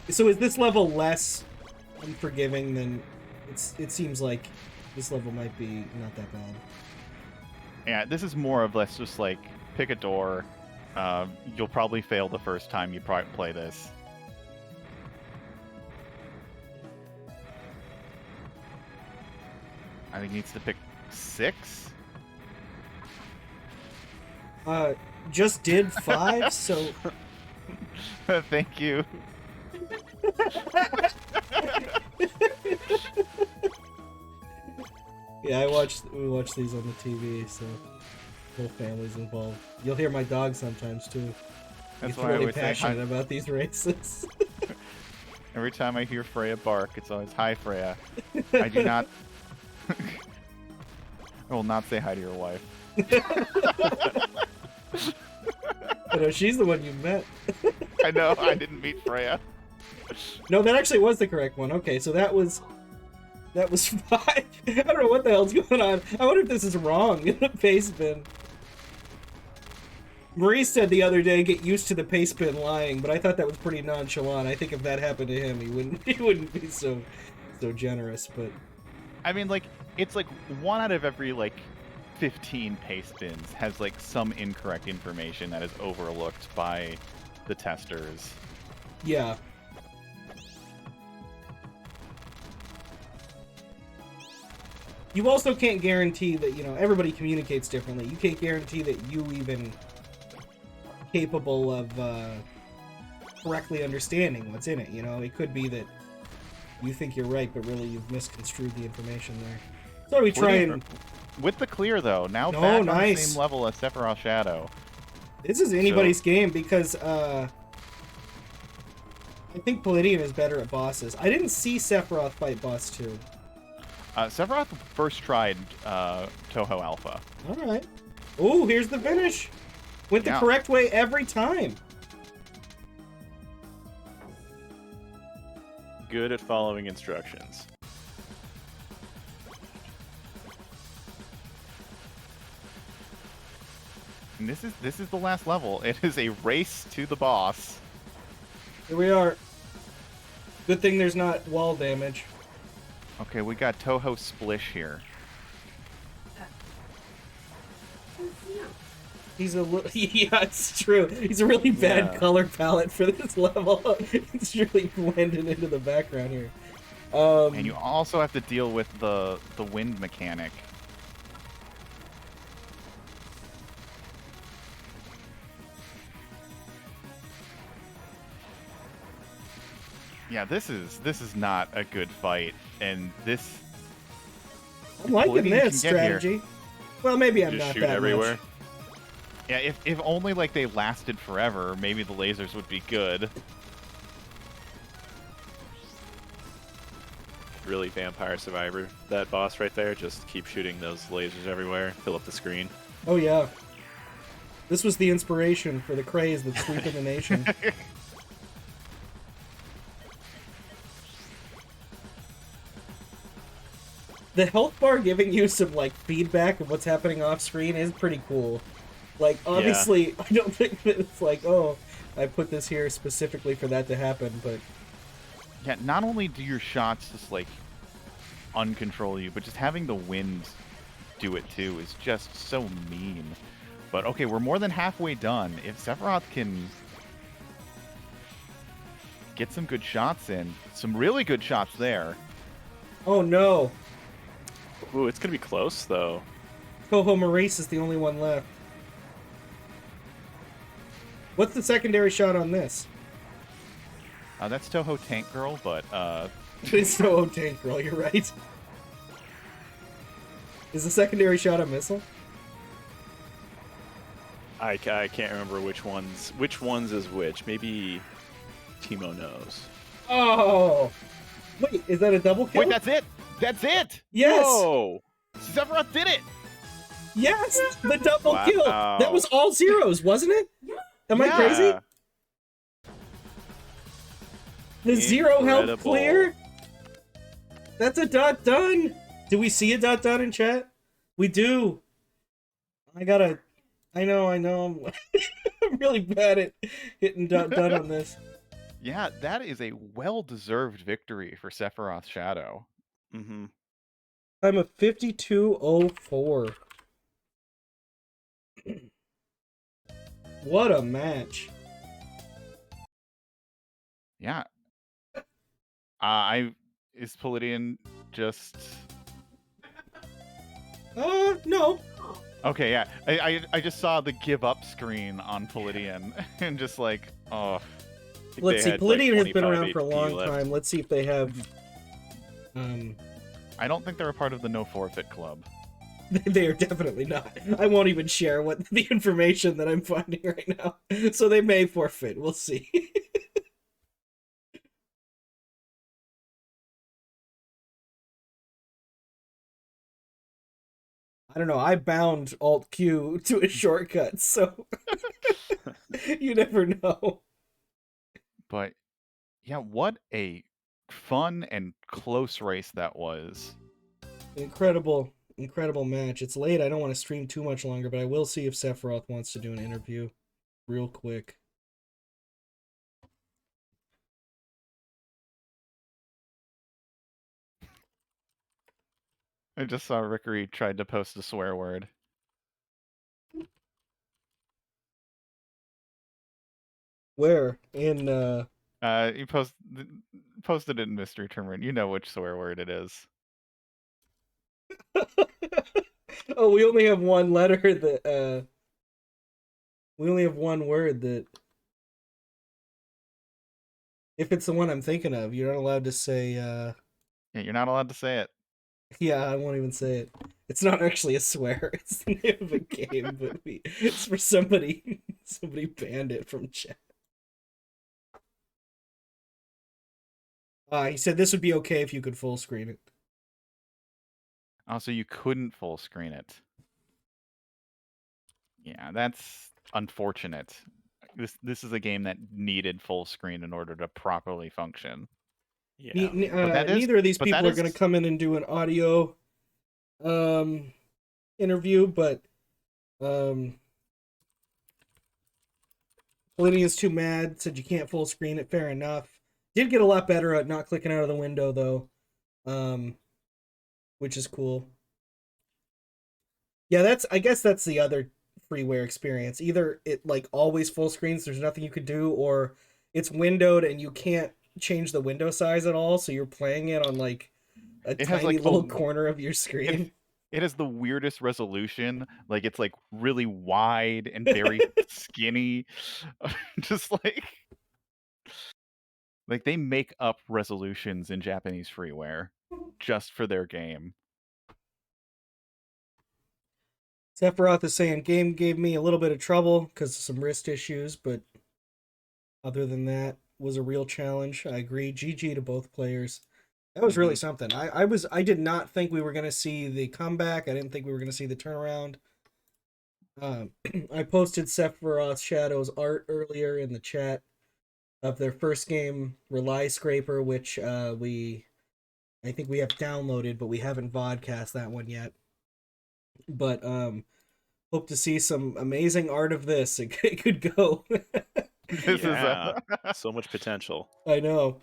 So is this level less unforgiving than... It seems like this level might be not that bad. Yeah, this is more of less just like, pick a door. You'll probably fail the first time you play this. I think he needs to pick 6. Just did 5, so... Thank you. Yeah, we watch these on the TV, so whole family's involved. You'll hear my dog sometimes too. That's He's why I really always say passionate about these races. Every time I hear Freya bark, it's always, hi, Freya. I do not... I will not say hi to your wife. I know, she's the one you met. I know, I didn't meet Freya. No, that actually was the correct one. Okay, so that was 5. I don't know what the hell's going on. I wonder if this is wrong in the pace bin. Maurice said the other day, get used to the pace bin lying, but I thought that was pretty nonchalant. I think if that happened to him, he wouldn't be so generous, but... I mean, like, it's like 1 out of every, like, 15 pace bins has, like, some incorrect information that is overlooked by the testers. Yeah. You also can't guarantee that, you know, everybody communicates differently. You can't guarantee that you even capable of correctly understanding what's in it. You know, it could be that you think you're right, but really you've misconstrued the information there. So we try and with the clear though. Now Oh, back on the nice. same level as SephirothsShadow. this is anybody's game because I think Palidian is better at bosses. I didn't see Sephiroth fight boss 2. Sephiroth first tried Touhou Alpha. All right. Ooh, here's the finish. Went the Yeah. correct way every time. Good at following instructions. And this is the last level. It is a race to the boss. Here we are. Good thing there's not wall damage. Okay, we got Touhou Splish here. He's a little... Yeah, it's true. He's a really bad Yeah. color palette for this level. It's really blended into the background here. And you also have to deal with the wind mechanic. Yeah, this is not a good fight, and this I'm liking Palidian this can get here. strategy. Well, maybe I'm Just not shoot that everywhere. much. yeah, if only like they lasted forever, maybe the lasers would be good. Really Vampire Survivor. That boss right there, just keep shooting those lasers everywhere, fill up the screen. Oh, yeah. This was the inspiration for the craze that's sweeping the nation. The health bar giving you some, like, feedback of what's happening off screen is pretty cool. Like, obviously, I don't think that it's like, oh, I put this here specifically for that to happen, but... Yeah, not only do your shots just like uncontrol you, but just having the wind do it too is just so mean. But okay, we're more than halfway done. If Sephiroth can get some good shots in, some really good shots there. Oh, no. Ooh, it's gonna be close though. Touhou Maurice is the only one left. What's the secondary shot on this? That's Touhou Tank Girl, but It's Touhou Tank Girl, you're right. Is the secondary shot a missile? I can't remember which ones is which. Maybe Timo knows. Oh! Wait, is that a double kill? wait, that's it. That's it. Yes! Whoa! Sephiroth did it. Yes! The double Wow. kill! That was all zeros, wasn't it? Am I Yeah. crazy? The zero health Incredible. clear? That's a dot done! Do we see a dot done in chat? We do. I know. I'm really bad at hitting dot done on this. Yeah, that is a well-deserved victory for SephirothsShadow. Mm-hmm. I'm a 5204. What a match. Yeah. Is Palidian just No. okay? Yeah, I just saw the give up screen on Palidian and just like, oh, Let's see. had, Palladium like, has been 25 around for a HP long left. time. Let's see if they have. I don't think they're a part of the no forfeit club. They are definitely not. I won't even share what the information that I'm finding right now. So they may forfeit. We'll see. I don't know. I bound Alt Q to a shortcut, so you never know. But yeah, what a fun and close race that was. Incredible match. It's late. I don't want to stream too much longer, but I will see if Sephiroth wants to do an interview real quick. I just saw Rickery tried to post a swear word. Where? In, He posted it in Mystery Tournament. You know which swear word it is. Oh, we only have one letter that, we only have one word that If it's the one I'm thinking of, you're not allowed to say. Yeah, you're not allowed to say it. Yeah, I won't even say it. It's not actually a swear. It's the name of a game, but it's for somebody. Somebody banned it from chat. He said this would be okay if you could full screen it. Also, you couldn't full screen it. Yeah, that's unfortunate. This is a game that needed full screen in order to properly function. Yeah. Neither of these but people that are going is- to come in and do an audio interview, but Palidian's too mad, said you can't full screen it, fair enough. Did get a lot better at not clicking out of the window, though, which is cool. Yeah, I guess that's the other freeware experience. Either it, like, always full screens, there's nothing you could do, or it's windowed and you can't change the window size at all, so you're playing it on, like, a tiny little corner of your screen. It has the weirdest resolution. Like, it's, like, really wide and very skinny. Just, like, they make up resolutions in Japanese freeware just for their game. Sephiroth is saying, game gave me a little bit of trouble because of some wrist issues, but other than that, was a real challenge. I agree. GG to both players. That was really something. I did not think we were going to see the comeback. I didn't think we were going to see the turnaround. I posted SephirothsShadow's art earlier in the chat of their first game, Rely Scraper, which I think we have downloaded, but we haven't vodcast that one yet. But hope to see some amazing art of this. It could go. This is so much potential. I know.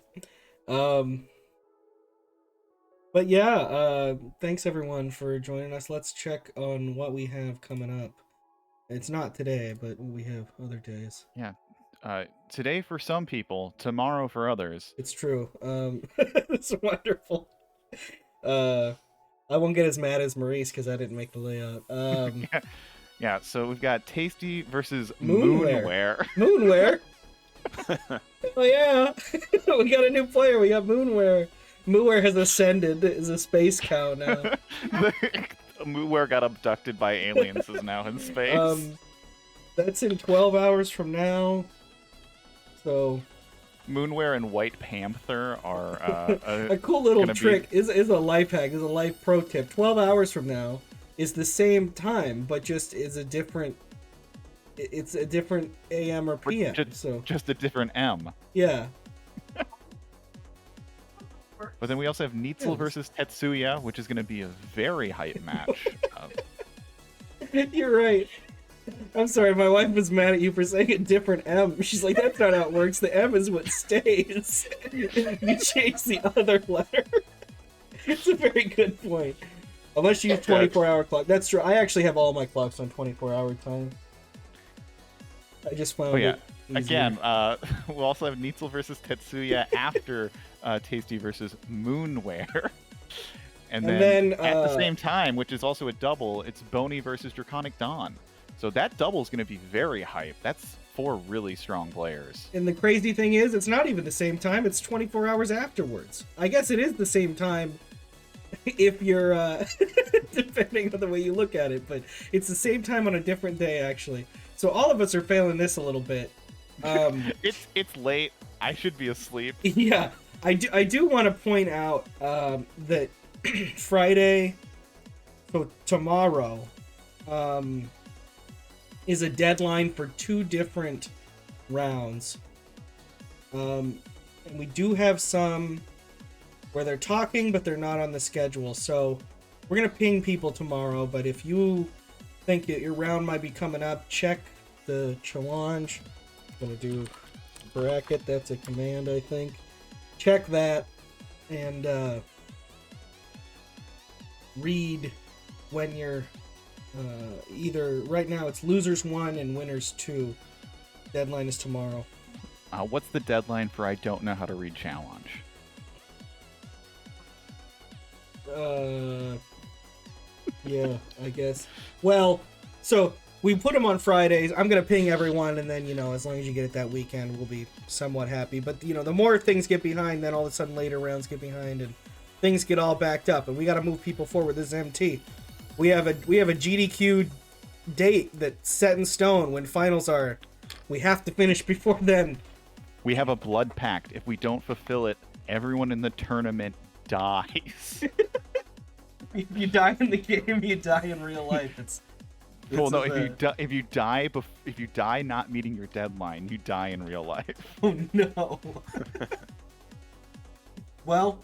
But yeah, thanks everyone for joining us. Let's check on what we have coming up. It's not today, but we have other days. Yeah. Today for some people, tomorrow for others. It's true. It's wonderful. I won't get as mad as Maurice because I didn't make the layout. Yeah, so we've got Tasty versus Moonware. Moonware. Moonware? Oh yeah! We got a new player, we got Moonware. Moonware has ascended, is a space cow now. Moonware got abducted by aliens, is now in space. That's in 12 hours from now. So... Moonware and White Panther are a cool little trick is a life hack, is a life pro tip. 12 hours from now is the same time, but just is a different. It's a different AM or PM. Just a different M. Yeah. But then we also have Neitzel versus Tetsuya, which is going to be a very hype match. You're right. I'm sorry, my wife was mad at you for saying a different M. She's like, that's not how it works. The M is what stays. You change the other letter. It's a very good point. Unless you use 24-hour clock. That's true. I actually have all my clocks on 24-hour time. I just found it easier. Again, we'll also have Neitzel versus Tetsuya after Tasty versus Moonware. And then at the same time, which is also a double, it's Boney versus Draconic Dawn. So that double is going to be very hype. That's 4 really strong players. And the crazy thing is, it's not even the same time. It's 24 hours afterwards. I guess it is the same time if you're, depending on the way you look at it. But it's the same time on a different day, actually. So all of us are failing this a little bit. It's late. I should be asleep. Yeah, I do want to point out that Friday, so tomorrow, is a deadline for 2 different rounds. And we do have some where they're talking, but they're not on the schedule. So we're going to ping people tomorrow, but if you think that your round might be coming up, check the challenge. I'm going to do bracket. That's a command, I think. Check that and read when you're either right now it's losers 1 and winners 2. Deadline is tomorrow. What's the deadline for I don't know how to read challenge? Yeah, I guess. Well, so we put them on Fridays. I'm gonna ping everyone, and then as long as you get it that weekend, we'll be somewhat happy. But the more things get behind, then all of a sudden later rounds get behind, and things get all backed up, and we got to move people forward. This is MT. We have a GDQ date that's set in stone when finals are. We have to finish before then. We have a blood pact. If we don't fulfill it, everyone in the tournament dies. If you die in the game, you die in real life. Well, no. If you die not meeting your deadline, you die in real life. Oh no. Well.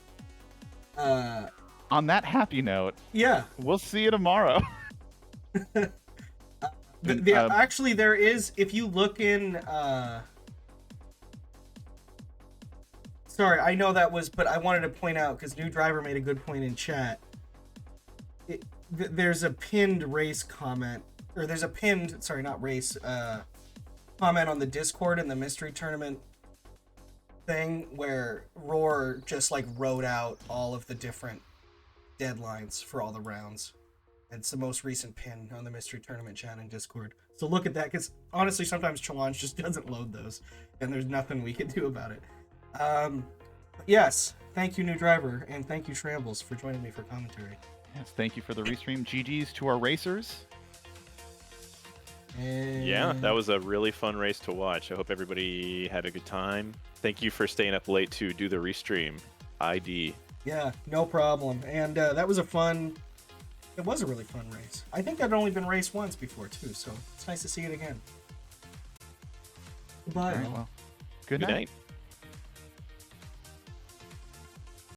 On that happy note. Yeah. We'll see you tomorrow. Actually, there is. If you look in. Sorry, I know that was, but I wanted to point out because New Driver made a good point in chat. There's a pinned race comment, or there's a pinned, sorry, not race, comment on the Discord in the mystery tournament thing where Roar just like wrote out all of the different deadlines for all the rounds. And it's the most recent pin on the mystery tournament chat in Discord. So look at that, because honestly, sometimes Challenge just doesn't load those, and there's nothing we can do about it. Yes, thank you, New Driver, and thank you, Shrambles, for joining me for commentary. Yes, thank you for the restream. GG's to our racers. And... Yeah, that was a really fun race to watch. I hope everybody had a good time. Thank you for staying up late to do the restream. ID. Yeah, no problem. And that was it was a really fun race. I think I've only been raced once before, too, so it's nice to see it again. Goodbye. All right, well, good Good night. night.